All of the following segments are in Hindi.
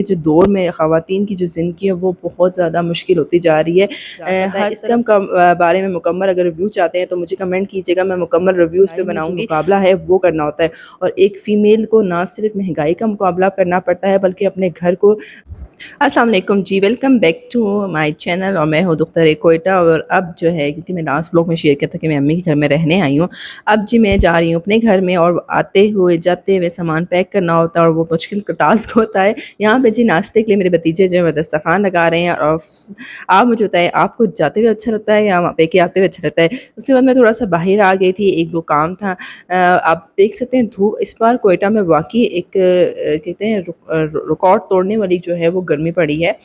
जो दौर में ख़वातीन की जो ज़िंदगी है वो बहुत ज़्यादा मुश्किल होती जा रही है। हर इसके हम बारे में मुकम्मल अगर रिव्यू चाहते हैं तो मुझे कमेंट कीजिएगा, मैं मुकम्मल रिव्यू इस पे बनाऊँगी। मुकाबला है वो करना होता है और एक फ़ीमेल को ना सिर्फ महंगाई का मुकाबला करना पड़ता है बल्कि अपने घर को। अस्सलाम वालेकुम जी, welcome back to my channel और मैं हूँ दुख्तर कोयटा। और अब जो है, क्योंकि मैं लास्ट ब्लॉग में शेयर किया था कि मैं अम्मी के घर में रहने आई हूँ, अब जी मैं जा रही हूँ अपने घर में और आते हुए जाते हुए सामान पैक करना होता है और वो मुश्किल का टास्क होता है। यहाँ पे जी नाश्ते के लिए मेरे भतीजे जो है दस्तरखान लगा रहे हैं और आप मुझे बताएं, आपको जाते हुए अच्छा लगता है या वहाँ पे के आते हुए अच्छा लगता है? उसके बाद मैं थोड़ा सा बाहर आ गई थी, एक दो काम था। आप देख सकते हैं धूप इस बार कोयटा में वाकई एक कहते हैं रिकॉर्ड तोड़ने वाली जो है वो गर्मी पड़ी है।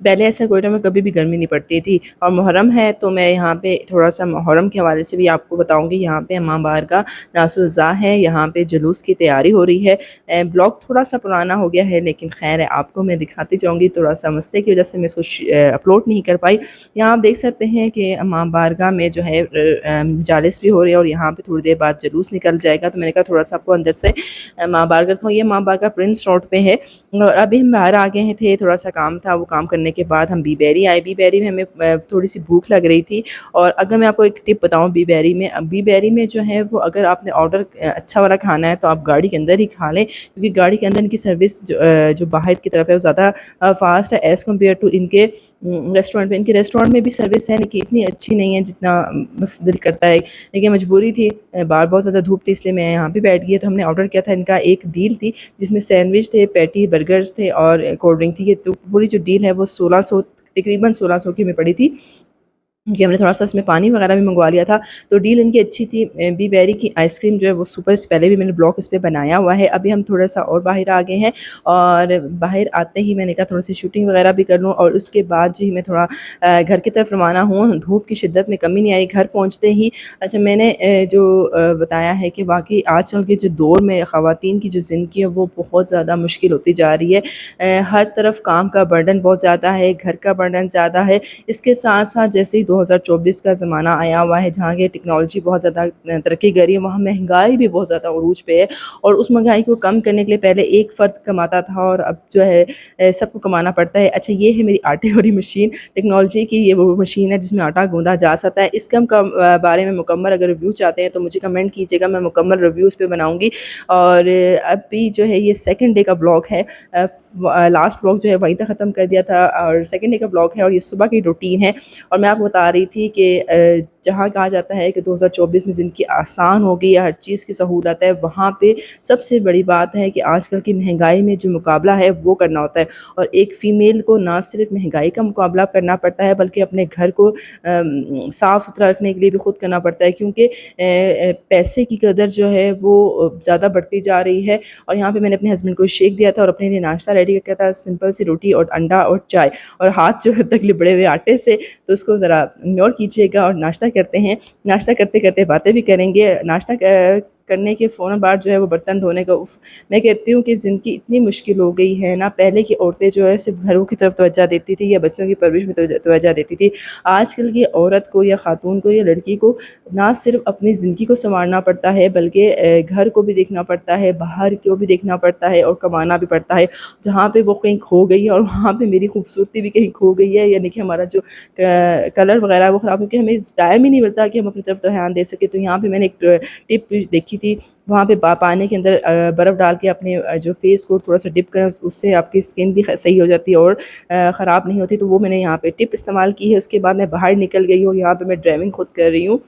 पहले ऐसा कोयटा में कभी भी गर्मी नहीं पड़ती थी। और मुहर्रम है तो मैं यहाँ पे थोड़ा सा मुहर्रम के हवाले से भी आपको बताऊँगी। यहाँ पे माँ बारगाह नासुज़ा है, यहाँ पे जुलूस की तैयारी हो रही है। ब्लॉग थोड़ा सा पुराना हो गया है लेकिन खैर है, आपको मैं दिखाती जाऊँगी। थोड़ा सा मसले की वजह से मैं इसको अपलोड नहीं कर पाई। यहाँ आप देख सकते हैं कि माँ बारगाह में जो है जालिस भी हो रही है और यहाँ पे थोड़ी देर बाद जुलूस निकल जाएगा। तो मैंने कहा थोड़ा सा आपको अंदर से माँ बारगाह दिखाऊँ। ये माँ बारगाह प्रिंस रोड पे है और अभी हम बाहर आ गए थे, थोड़ा सा काम था। वो काम करने के बाद हम बीबेरी आए। बीबेरी में हमें थोड़ी सी भूख लग रही थी और अगर मैं आपको एक टिप बताऊँ बीबेरी में जो है वो अगर आपने ऑर्डर अच्छा वाला खाना है तो आप गाड़ी के अंदर ही खा लें, क्योंकि गाड़ी के अंदर इनकी सर्विस जो बाहर की तरफ है वो ज़्यादा फास्ट है एज़ कम्पेयर टू इनके रेस्टोरेंट में। इनके रेस्टोरेंट में भी सर्विस है लेकिन इतनी अच्छी नहीं है जितना बस दिल करता है। लेकिन मजबूरी थी, बाहर बहुत ज़्यादा धूप थी, इसलिए मैं यहाँ पे बैठ गई। तो हमने ऑर्डर किया था, इनका एक डील थी जिसमें सैंडविच थे, पैटी, बर्गर्स थे और कोल्ड ड्रिंक थी। ये तो पूरी जो डील है वो 1600, तकरीबन 1600 की में पड़ी थी, क्योंकि हमने थोड़ा सा इसमें पानी वगैरह भी मंगवा लिया था। तो डील इनकी अच्छी थी। बीबेरी की आइसक्रीम जो है वो सुपर, इस पहले भी मैंने ब्लॉग इस पर बनाया हुआ है। अभी हम थोड़ा सा और बाहर आ गए हैं और बाहर आते ही मैंने कहा थोड़ी सी शूटिंग वगैरह भी कर लूँ और उसके बाद जी मैं थोड़ा घर की तरफ रवाना हूँ। धूप की शिद्दत में कमी नहीं आई घर पहुँचते ही। अच्छा, मैंने जो बताया है कि वाकई आजकल के जो दौर में ख़वातीन की जो ज़िंदगी है वो बहुत ज़्यादा मुश्किल होती जा रही है। हर तरफ काम का बर्डन बहुत ज़्यादा है, घर का बर्डन ज़्यादा है। इसके साथ साथ जैसे ही 2024 का ज़माना आया हुआ है जहाँ की टेक्नोलॉजी बहुत ज़्यादा तरक्की कर रही है, वहाँ महंगाई भी बहुत ज़्यादा उरूज पे है। और उस महंगाई को कम करने के लिए पहले एक फ़र्द कमाता था और अब जो है सबको कमाना पड़ता है। अच्छा, ये है मेरी आटे वाली मशीन, टेक्नोलॉजी की ये वो मशीन है जिसमें आटा गूँधा जा सकता है। इसके हम बारे में मुकम्मल अगर रिव्यू चाहते हैं तो मुझे कमेंट कीजिएगा, मैं मुकम्मल रिव्यू इस पे बनाऊँगी। और अभी जो है ये सेकंड डे का ब्लॉग है। लास्ट ब्लॉग जो है वहीं तक ख़त्म कर दिया था और सेकंड डे का ब्लॉग है और ये सुबह की रूटीन है। और मैं आपको बता रही थी कि जहाँ कहा जाता है कि 2024 में ज़िंदगी आसान हो गई है, हर चीज़ की सहूलत है, वहाँ पे सबसे बड़ी बात है कि आजकल की महंगाई में जो मुकाबला है वो करना होता है। और एक फ़ीमेल को ना सिर्फ महंगाई का मुकाबला करना पड़ता है बल्कि अपने घर को साफ़ सुथरा रखने के लिए भी खुद करना पड़ता है, क्योंकि पैसे की कदर जो है वो ज़्यादा बढ़ती जा रही है। और यहाँ पे मैंने अपने हस्बैंड को शेक दिया था और अपने लिए नाश्ता रेडी किया था, सिंपल सी रोटी और अंडा और चाय, और हाथ जो है तक लिबड़े हुए आटे से। तो उसको ज़रा इग्नोर कीजिएगा और नाश्ता करते हैं। नाश्ता करते करते बातें भी करेंगे। नाश्ता करने के फ़ौरन बाद जो है वो बर्तन धोने का मैं कहती हूँ कि ज़िंदगी इतनी मुश्किल हो गई है ना। पहले की औरतें जो है सिर्फ घरों की तरफ तवज्जो देती थी या बच्चों की परवरिश में तवज्जो देती थी। आजकल की औरत को या खातून को या लड़की को ना सिर्फ अपनी ज़िंदगी को संवारना पड़ता है बल्कि घर को भी देखना पड़ता है, बाहर को भी देखना पड़ता है और कमाना भी पड़ता है। जहाँ पे वो कहीं खो गई है और वहाँ पे मेरी खूबसूरती भी कहीं खो गई है, यानी कि हमारा जो कलर वगैरह वो ख़राब, क्योंकि हमें टाइम ही नहीं मिलता कि हम अपनी तरफ ध्यान दे सकें। तो यहाँ पे मैंने एक टिप देखी थी, वहाँ पे पानी के अंदर बर्फ़ डाल के अपने जो फेस को थोड़ा सा डिप करें, उससे आपकी स्किन भी सही हो जाती है और ख़राब नहीं होती। तो वो मैंने यहाँ पे टिप इस्तेमाल की है। उसके बाद मैं बाहर निकल गई हूँ, यहाँ पे मैं ड्राइविंग खुद कर रही हूँ।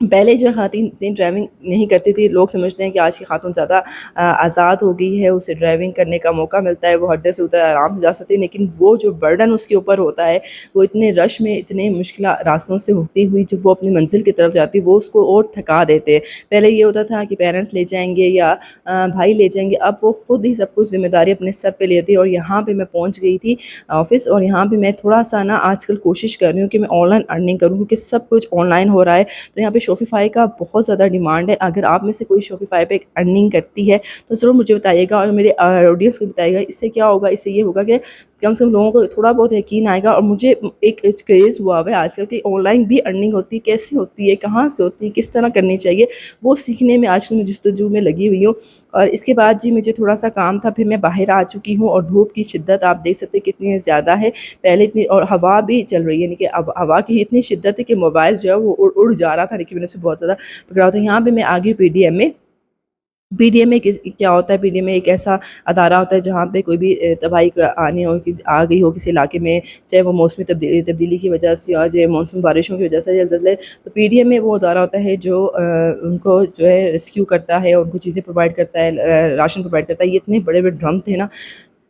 पहले जो खातून इतनी ड्राइविंग नहीं करती थी, लोग समझते हैं कि आज की खातून ज़्यादा आज़ाद हो गई है, उसे ड्राइविंग करने का मौका मिलता है, वो हड्डे से उतर आराम से जा सकती है। लेकिन वो जो बर्डन उसके ऊपर होता है, वो इतने रश में इतने मुश्किल रास्तों से होती हुई जब वो अपनी मंजिल की तरफ जाती है वो उसको और थका देते हैं। पहले ये होता था कि पेरेंट्स ले जाएंगे या भाई ले जाएंगे, अब वो खुद ही सब कुछ जिम्मेदारी अपने सर पर लेती है। और यहाँ पर मैं पहुँच गई थी ऑफ़िस और यहाँ पर मैं थोड़ा सा ना आजकल कोशिश कर रही हूँ कि मैं ऑनलाइन अर्निंग करूँ, क्योंकि सब कुछ ऑनलाइन हो रहा है। तो यहाँ पे शॉपिफ़ाई का बहुत ज़्यादा डिमांड है। अगर आप में से कोई शॉपिफ़ाई पे अर्निंग करती है तो ज़रूर मुझे बताइएगा और मेरे ऑडियंस को बताइएगा। इससे क्या होगा, इससे ये होगा कि कम से कम लोगों को थोड़ा बहुत यकीन आएगा। और मुझे एक क्रेज़ हुआ हुआ है आजकल कि ऑनलाइन भी अर्निंग होती है, कैसे होती है, कहाँ से होती है, किस तरह करनी चाहिए, वो सीखने में आजकल मैं जस्तजू में लगी हुई हूँ। और इसके बाद जी मुझे थोड़ा-सा काम था, फिर मैं बाहर आ चुकी हूँ और धूप की शिद्दत आप देख सकते हैं कितनी ज़्यादा है। पहले इतनी और हवा भी चल रही है, यानी कि अब हवा की इतनी शिद्दत है कि मोबाइल जो है वो उड़ जा रहा था, लेकिन मैंने उसे बहुत ज़्यादा पकड़ा था। यहाँ पे मैं आ गई पीडीएम में। पीडीएम में क्या होता है, पीडीएम में एक ऐसा अदारा होता है जहाँ पे कोई भी तबाही आनी हो, कि आ गई हो किसी इलाके में, चाहे वो मौसमी तब्दीली की वजह से या चाहे मौसमी बारिशों की वजह से या ज़लज़ले, तो पीडीएम में वो अदारा होता है जो उनको जो है रेस्क्यू करता है, उनको चीज़ें प्रोवाइड करता है, राशन प्रोवाइड करता है। ये इतने बड़े-बड़े ड्रम थे ना,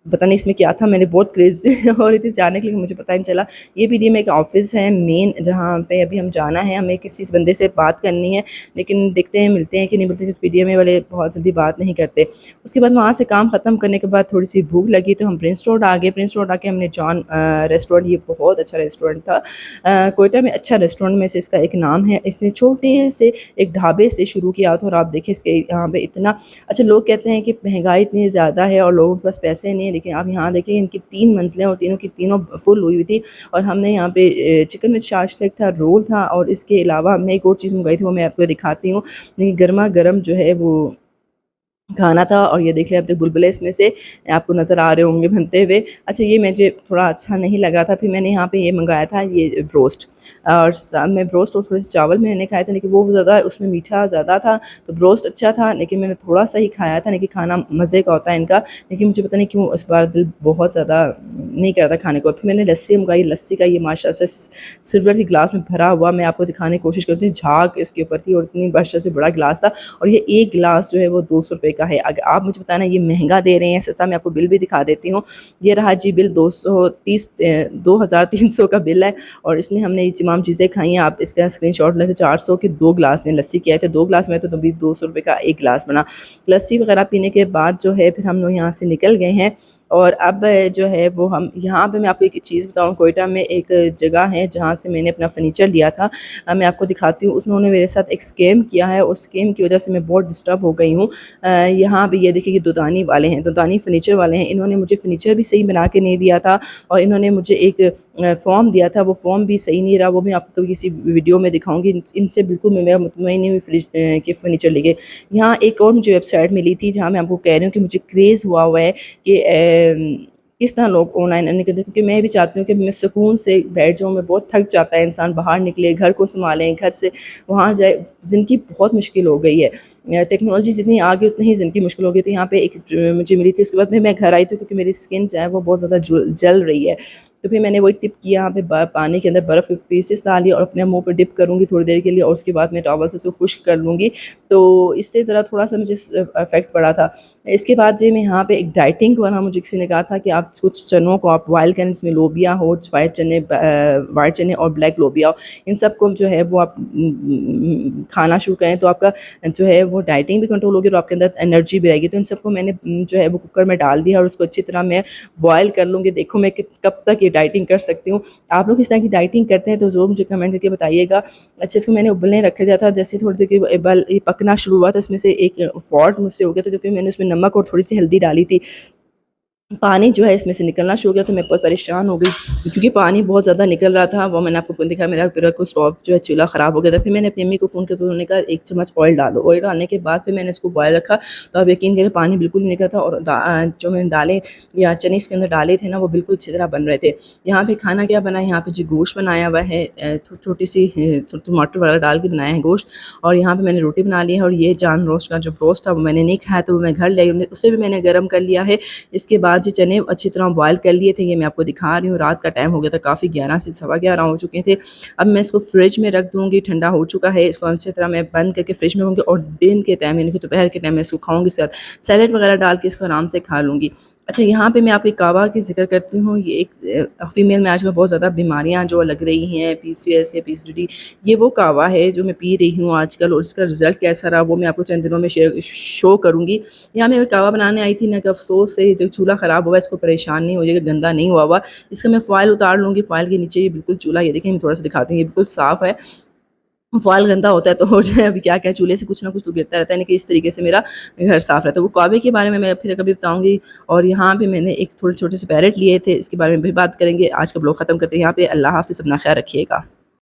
पता नहीं इसमें क्या था, मैंने बहुत क्रेज़ हो रही थी जाने के लिए, मुझे पता ही नहीं चला। ये पीडीएम एक ऑफ़िस है मेन, जहाँ पे अभी हम जाना है, हमें किसी इस बंदे से बात करनी है, लेकिन देखते हैं मिलते हैं कि नहीं मिलते, क्योंकि पीडीएम वाले बहुत जल्दी बात नहीं करते। उसके बाद वहाँ से काम ख़त्म करने के बाद थोड़ी-सी भूख लगी, तो हम प्रिंस रोड आ गए। प्रिंस रोड आके हमने जॉन रेस्टोरेंट, ये बहुत अच्छा रेस्टोरेंट था। क्वेटा में अच्छा रेस्टोरेंट में से इसका एक नाम है। इसने छोटे से एक ढाबे से शुरू किया था, और आप देखिए इसके यहाँ पे इतना अच्छा, लोग कहते हैं कि महंगाई इतनी ज़्यादा है और लोगों के पास पैसे नहीं है, लेकिन आप यहाँ देखिए इनकी 3 मंजिलें और तीनों की तीनों फुल हुई हुई थी। और हमने यहाँ पे चिकन विद शाशलिक था, रोल था, और इसके अलावा हमने एक और चीज़ मंगाई थी, वो मैं आपको दिखाती हूँ। गरमा-गरम जो है वो खाना था, और ये देख लें अब तक बुलबुले इसमें से आपको नज़र आ रहे होंगे बनते हुए। अच्छा, ये मुझे थोड़ा अच्छा नहीं लगा था, फिर मैंने यहाँ पे ये मँगाया था, ये ब्रोस्ट, और साथ में ब्रोस्ट और थोड़े से चावल मैंने खाए थे, लेकिन वो ज़्यादा उसमें मीठा ज़्यादा था, तो ब्रोस्ट अच्छा था, लेकिन मैंने थोड़ा-सा ही खाया था, लेकिन खाना मज़े का होता है इनका। लेकिन मुझे पता नहीं क्यों इस बार दिल बहुत ज़्यादा नहीं कर रहा था खाने को। फिर मैंने लस्सी मँगाई, लस्सी का ये माशा से सिल्वर के ग्लास में भरा हुआ, मैं आपको दिखाने की कोशिश करती हूँ, झाग इसके ऊपर थी, और इतनी माशा से बड़ा गिलास था, और ये एक गिलास जो है वो 200 रुपए का है। अगर आप मुझे बताना ये महँगा दे रहे हैं या सस्ता, मैं आपको बिल भी दिखा देती हूँ। ये रहा जी बिल, 2300 का बिल है, और इसमें हमने ये तमाम चीज़ें खाई हैं। आप इसका स्क्रीनशॉट लें, तो 400 के 2 गिलास हैं, लस्सी के आए थे 2 गिलास में, तो तभी 200 रुपए का 1 गिलास बना। लस्सी वगैरह पीने के बाद जो है फिर हम लोग यहाँ से निकल गए हैं, और अब जो है वो हम यहाँ पे, मैं आपको एक चीज़ बताऊँ, क्वेटा में एक जगह है जहाँ से मैंने अपना फ़र्नीचर लिया था। मैं आपको दिखाती हूँ, उन्होंने मेरे साथ एक स्कैम किया है, और स्कैम की वजह से मैं बहुत डिस्टर्ब हो गई हूँ। यहाँ पे ये देखिए, ये दुदानी वाले हैं, दुदानी फ़र्नीचर वाले हैं। इन्होंने मुझे फ़र्नीचर भी सही बना के नहीं दिया था, और इन्होंने मुझे एक फ़ॉर्म दिया था, वो फ़ॉर्म भी सही नहीं रहा, वो मैं आपको कभी किसी वीडियो में दिखाऊँगी। इनसे बिल्कुल मैं मुतमईन नहीं हुई फ्रिज के फ़र्नीचर लेके। यहाँ एक और मुझे वेबसाइट मिली थी, जहाँ मैं आपको कह रही हूँ कि मुझे क्रेज़ हुआ हुआ है कि किस तरह लोग ऑनलाइन अर्निंग करते हैं, क्योंकि मैं भी चाहती हूँ कि मैं सुकून से बैठ जाऊँ। मैं बहुत थक जाता है इंसान, बाहर निकले, घर को सँभालें, घर से वहाँ जाए, ज़िंदगी बहुत मुश्किल हो गई है। टेक्नोलॉजी जितनी आगे उतनी ही ज़िंदगी मुश्किल हो गई। तो यहाँ पे एक मुझे मिली थी, उसके बाद फिर मैं घर आई थी, क्योंकि मेरी स्किन जो है वो बहुत ज़्यादा जल रही है। तो फिर मैंने वही टिप किया, यहाँ पे पानी के अंदर बर्फ़ के पीसेस डाली, और अपने मुँह पे डिप करूँगी थोड़ी देर के लिए, और उसके बाद मैं टॉवल से उसको खुश्क कर लूँगी। तो इससे ज़रा थोड़ा-सा मुझे इफ़ेक्ट पड़ा था। इसके बाद जो मैं यहाँ पे एक डाइटिंग वाला, मुझे किसी ने कहा था कि आप कुछ चनों को आप बॉयल करें, इसमें लोबिया हो, वाइट चने और ब्लैक लोबिया हो, इन सबको जो है वो आप खाना शुरू करें, तो आपका जो है वो डाइटिंग भी कंट्रोल होगी, और आपके अंदर एनर्जी भी रहेगी। तो इन सबको मैंने जो है वो कुकर में डाल दिया, और उसको अच्छी तरह मैं बॉयल कर लूँगी। देखो मैं कब तक ये डाइटिंग कर सकती हूँ। आप लोग इस तरह की डाइटिंग करते हैं तो ज़रूर मुझे कमेंट करके बताइएगा। अच्छा, इसको मैंने उबलने रख दिया था, जैसे थोड़ी देर के ये पकना शुरू हुआ, तो इसमें से एक फॉल्ट मुझसे हो गया था, क्योंकि मैंने उसमें नमक और थोड़ी सी हल्दी डाली थी। पानी जो है इसमें से निकलना शुरू हो गया, तो मैं बहुत परेशान हो गई, क्योंकि पानी बहुत ज़्यादा निकल रहा था। वो मैंने आपको दिखाया, मेरा पूरा को स्टोव जो है चूल्हा ख़राब हो गया था। फिर मैंने अपनी अम्मी को फ़ोन किया, तो उन्होंने कहा 1 चम्मच ऑयल डालो। ऑयल डालने के बाद फिर मैंने इसको बॉयल रखा, तो आप यकीन करें पानी बिल्कुल नहीं निकला था, और जो मैंने दालें या चने इसके अंदर डाले थे ना, वो बिल्कुल अच्छी तरह बन रहे थे। यहाँ पे खाना क्या बना है, यहाँ पे जो गोश्त बनाया हुआ है, छोटी सी टमाटर वगैरह डाल के बनाया है गोश्त, और यहाँ पे मैंने रोटी बना ली है। और ये जान रोस्ट का जो ब्रोस्ट था वो मैंने नहीं खाया, तो वो मैं घर ले आई, उसे भी मैंने गर्म कर लिया है। इसके बाद जो चने अच्छी तरह बॉयल कर लिए थे, ये मैं आपको दिखा रही हूँ। रात का टाइम हो गया था, काफ़ी 11 से सवा 11 हो चुके थे। अब मैं इसको फ्रिज में रख दूँगी, ठंडा हो चुका है। इसको अच्छी तरह मैं बंद करके फ्रिज में रखूँगी, और दिन के टाइम यानी कि दोपहर के टाइम में इसको खाऊँगी, साथ सैलेड वगैरह डाल के इसको आराम से खा लूँगी। अच्छा, यहाँ पे मैं आपको कावा की ज़िक्र करती हूँ। ये एक फ़ीमेल में आजकल बहुत ज़्यादा बीमारियाँ जो लग रही हैं, पीसीओएस या पीसीओडी, ये वो कावा है जो मैं पी रही हूँ आजकल, और इसका रिज़ल्ट कैसा रहा वो मैं आपको चंद दिनों में शो करूँगी। यहाँ मैं कावा बनाने आई थी ना, कि अफ़सोस से जो चूल्हा ख़राब हुआ, इसको परेशान नहीं होइएगा, गंदा नहीं हुआ हुआ। इसका मैं फ़ॉइल उतार लूँगी, फ़ॉइल के नीचे ये बिल्कुल चूल्हा, ये देखिए मैं थोड़ा-सा दिखाती हूँ, ये बिल्कुल साफ़ है। फ़ॉल गंदा होता है तो जो है अभी क्या-क्या चूल्हे से कुछ ना कुछ तो गिरता रहता है, लेकिन इस तरीके से मेरा घर साफ़ रहता है। वो कौवे के बारे में मैं फिर कभी बताऊँगी और यहाँ पे मैंने एक थोड़े छोटे से पैरेट लिए थे, इसके बारे में भी बात करेंगे। आज का ब्लॉग ख़त्म करते हैं यहाँ पे। अल्लाह हाफ़िज़, अपना ख़्याल रखिएगा।